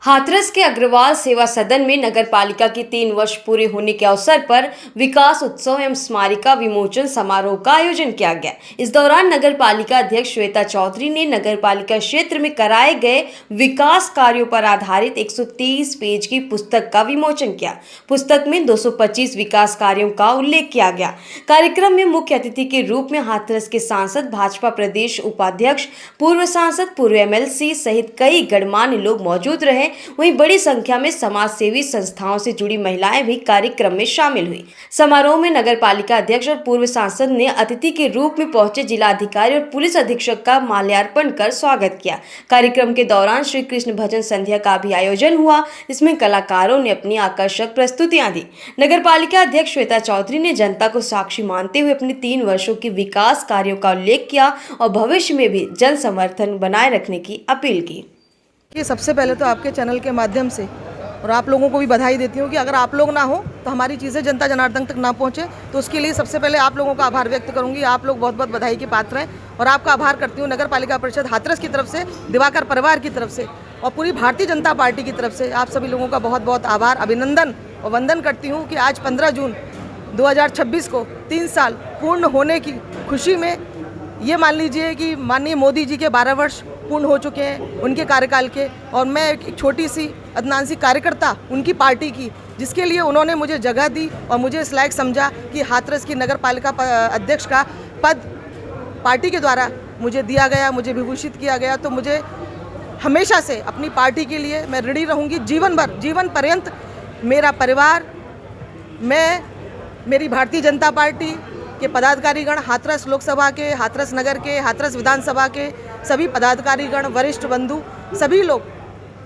हाथरस के अग्रवाल सेवा सदन में नगर पालिका के 3 वर्ष पूरे होने के अवसर पर विकास उत्सव एवं स्मारिका विमोचन समारोह का आयोजन किया गया। इस दौरान नगर पालिका अध्यक्ष श्वेता चौधरी ने नगर पालिका क्षेत्र में कराए गए विकास कार्यों पर आधारित 130 पेज की पुस्तक का विमोचन किया। पुस्तक में 225 विकास कार्यों का उल्लेख किया गया। कार्यक्रम में मुख्य अतिथि के रूप में हाथरस के सांसद, भाजपा प्रदेश उपाध्यक्ष, पूर्व सांसद, पूर्व एमएलसी सहित कई गणमान्य लोग मौजूद रहे। वहीं बड़ी संख्या में समाज सेवी संस्थाओं से जुड़ी महिलाएं भी कार्यक्रम में शामिल हुई। समारोह में नगर पालिका अध्यक्ष और पूर्व सांसद ने अतिथि के रूप में पहुंचे जिलाधिकारी और पुलिस अधीक्षक का माल्यार्पण कर स्वागत किया। कार्यक्रम के दौरान श्री कृष्ण भजन संध्या का भी आयोजन हुआ, जिसमें कलाकारों ने अपनी आकर्षक प्रस्तुतियां दी। नगर पालिका अध्यक्ष श्वेता चौधरी ने जनता को साक्षी मानते हुए अपने 3 वर्षों के विकास कार्यों का उल्लेख किया और भविष्य में भी जन समर्थन बनाए रखने की अपील की। कि सबसे पहले तो आपके चैनल के माध्यम से और आप लोगों को भी बधाई देती हूँ कि अगर आप लोग ना हो तो हमारी चीज़ें जनता जनार्दन तक ना पहुँचे, तो उसके लिए सबसे पहले आप लोगों का आभार व्यक्त करूँगी। आप लोग बहुत बहुत बधाई के पात्र हैं और आपका आभार करती हूँ नगर पालिका परिषद हाथरस की तरफ से, दिवाकर परिवार की तरफ से और पूरी भारतीय जनता पार्टी की तरफ से आप सभी लोगों का बहुत बहुत आभार, अभिनंदन और वंदन करती हूँ कि आज 15 जून 2026 को 3 साल पूर्ण होने की खुशी में ये मान लीजिए कि माननीय मोदी जी के 12 वर्ष पूर्ण हो चुके हैं उनके कार्यकाल के, और मैं एक छोटी सी अदनान सी कार्यकर्ता उनकी पार्टी की, जिसके लिए उन्होंने मुझे जगह दी और मुझे इस लायक समझा कि हाथरस की नगर पालिका अध्यक्ष का पद पार्टी के द्वारा मुझे दिया गया, मुझे विभूषित किया गया। तो मुझे हमेशा से अपनी पार्टी के लिए मैं ऋणी रहूँगी, जीवन भर, जीवन पर्यंत। मेरा परिवार, मैं, मेरी भारतीय जनता पार्टी के पदाधिकारीगण, हाथरस लोकसभा के, हाथरस नगर के, हाथरस विधानसभा के सभी पदाधिकारीगण, वरिष्ठ बंधु, सभी लोग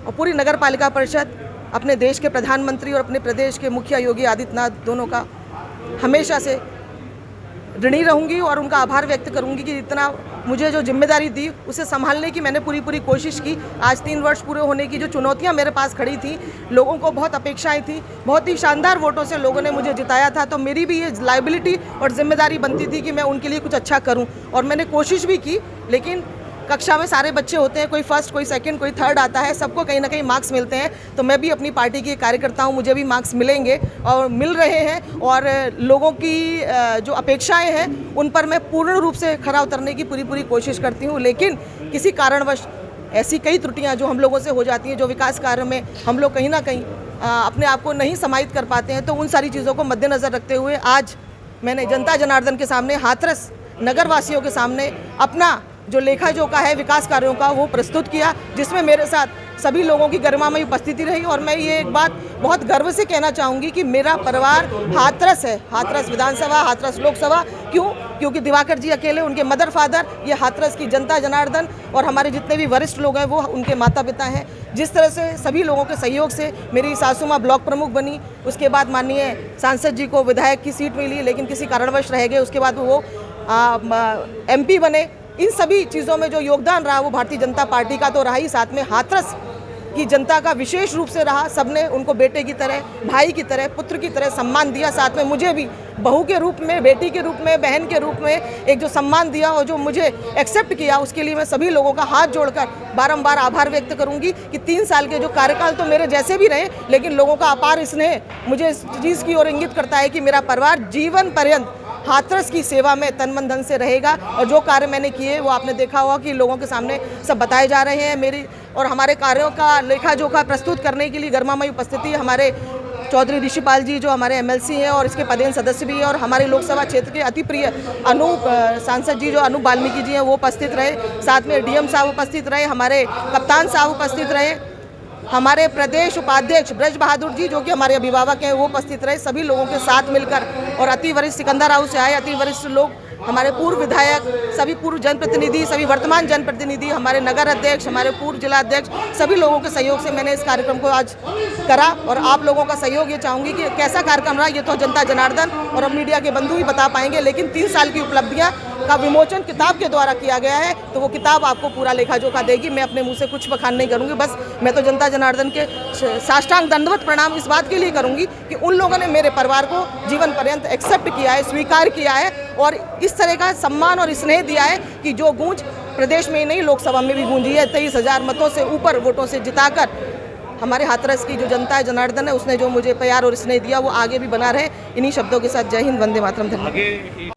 और पूरी नगर पालिका परिषद अपने देश के प्रधानमंत्री और अपने प्रदेश के मुखिया योगी आदित्यनाथ दोनों का हमेशा से ऋणी रहूंगी और उनका आभार व्यक्त करूंगी कि इतना मुझे जो जिम्मेदारी दी उसे संभालने की मैंने पूरी कोशिश की। आज 3 वर्ष पूरे होने की जो चुनौतियां मेरे पास खड़ी थी, लोगों को बहुत अपेक्षाएं थी, बहुत ही शानदार वोटों से लोगों ने मुझे जिताया था, तो मेरी भी ये लायबिलिटी और जिम्मेदारी बनती थी कि मैं उनके लिए कुछ अच्छा करूं। और मैंने कोशिश भी की, लेकिन कक्षा में सारे बच्चे होते हैं, कोई फर्स्ट, कोई सेकंड, कोई थर्ड आता है, सबको कहीं ना कहीं मार्क्स मिलते हैं। तो मैं भी अपनी पार्टी की कार्यकर्ता हूँ, मुझे भी मार्क्स मिलेंगे और मिल रहे हैं, और लोगों की जो अपेक्षाएं हैं उन पर मैं पूर्ण रूप से खरा उतरने की पूरी कोशिश करती हूँ। लेकिन किसी कारणवश ऐसी कई त्रुटियाँ जो हम लोगों से हो जाती हैं, जो विकास कार्य में हम लोग कहीं ना कहीं अपने आप को नहीं समाहित कर पाते हैं, तो उन सारी चीज़ों को मद्देनज़र रखते हुए आज मैंने जनता जनार्दन के सामने, हाथरस नगरवासियों के सामने अपना जो लेखा जोखा है विकास कार्यों का वो प्रस्तुत किया, जिसमें मेरे साथ सभी लोगों की गरिमामयी उपस्थिति रही। और मैं ये एक बात बहुत गर्व से कहना चाहूँगी कि मेरा परिवार हाथरस है, हाथरस विधानसभा, हाथरस लोकसभा। क्यों? क्योंकि दिवाकर जी अकेले, उनके मदर फादर, ये हाथरस की जनता जनार्दन और हमारे जितने भी वरिष्ठ लोग हैं वो उनके माता पिता हैं। जिस तरह से सभी लोगों के सहयोग से मेरी सासू माँ ब्लॉक प्रमुख बनी, उसके बाद माननीय सांसद जी को विधायक की सीट मिली, लेकिन किसी कारणवश रह गए, उसके बाद वो MP बने। इन सभी चीज़ों में जो योगदान रहा वो भारतीय जनता पार्टी का तो रहा ही, साथ में हाथरस की जनता का विशेष रूप से रहा। सबने उनको बेटे की तरह, भाई की तरह, पुत्र की तरह सम्मान दिया, साथ में मुझे भी बहू के रूप में, बेटी के रूप में, बहन के रूप में एक जो सम्मान दिया और जो मुझे एक्सेप्ट किया, उसके लिए मैं सभी लोगों का हाथ जोड़कर बारंबार आभार व्यक्त करूंगी कि 3 साल के जो कार्यकाल तो मेरे जैसे भी रहे, लेकिन लोगों का अपार स्नेह मुझे इस चीज़ की ओर इंगित करता है कि मेरा परिवार जीवन पर्यंत हाथरस की सेवा में तन मन धन से रहेगा। और जो कार्य मैंने किए वो आपने देखा होगा कि लोगों के सामने सब बताए जा रहे हैं। मेरी और हमारे कार्यों का लेखा जोखा प्रस्तुत करने के लिए गरिमामयी उपस्थिति हमारे चौधरी ऋषिपाल जी, जो हमारे MLC हैं और इसके पदेन सदस्य भी हैं, और हमारे लोकसभा क्षेत्र के अति प्रिय अनूप सांसद जी जो अनूप वाल्मीकि जी हैं वो उपस्थित रहे, साथ में DM साहब उपस्थित रहे, हमारे कप्तान साहब उपस्थित रहे, हमारे प्रदेश उपाध्यक्ष ब्रज बहादुर जी जो कि हमारे अभिभावक हैं वो उपस्थित रहे। सभी लोगों के साथ मिलकर, और अति वरिष्ठ सिकंदर हाउस से आए अति वरिष्ठ लोग, हमारे पूर्व विधायक, सभी पूर्व जनप्रतिनिधि, सभी वर्तमान जनप्रतिनिधि, हमारे नगर अध्यक्ष, हमारे पूर्व जिला अध्यक्ष, सभी लोगों के सहयोग से मैंने इस कार्यक्रम को आज करा। और आप लोगों का सहयोग ये चाहूँगी कि कैसा कार्यक्रम रहा ये तो जनता जनार्दन और मीडिया के बंधु ही बता पाएंगे, लेकिन 3 साल की उपलब्धियाँ का विमोचन किताब के द्वारा किया गया है, तो वो किताब आपको पूरा लेखा जोखा देगी। मैं अपने मुंह से कुछ बखान नहीं करूँगी, बस मैं तो जनता जनार्दन के साष्टांग दंडवत प्रणाम इस बात के लिए करूँगी कि उन लोगों ने मेरे परिवार को जीवन पर्यंत एक्सेप्ट किया है, स्वीकार किया है और इस तरह का सम्मान और स्नेह दिया है कि जो गूंज प्रदेश में ही नहीं लोकसभा में भी गूंजी है। 23,000 मतों से ऊपर वोटों से जिताकर हमारे हाथरस की जो जनता है, जनार्दन है, उसने जो मुझे प्यार और स्नेह दिया वो आगे भी बना रहे। इन्हीं शब्दों के साथ जय हिंद, वंदे मातरम, धन्यवाद। आगे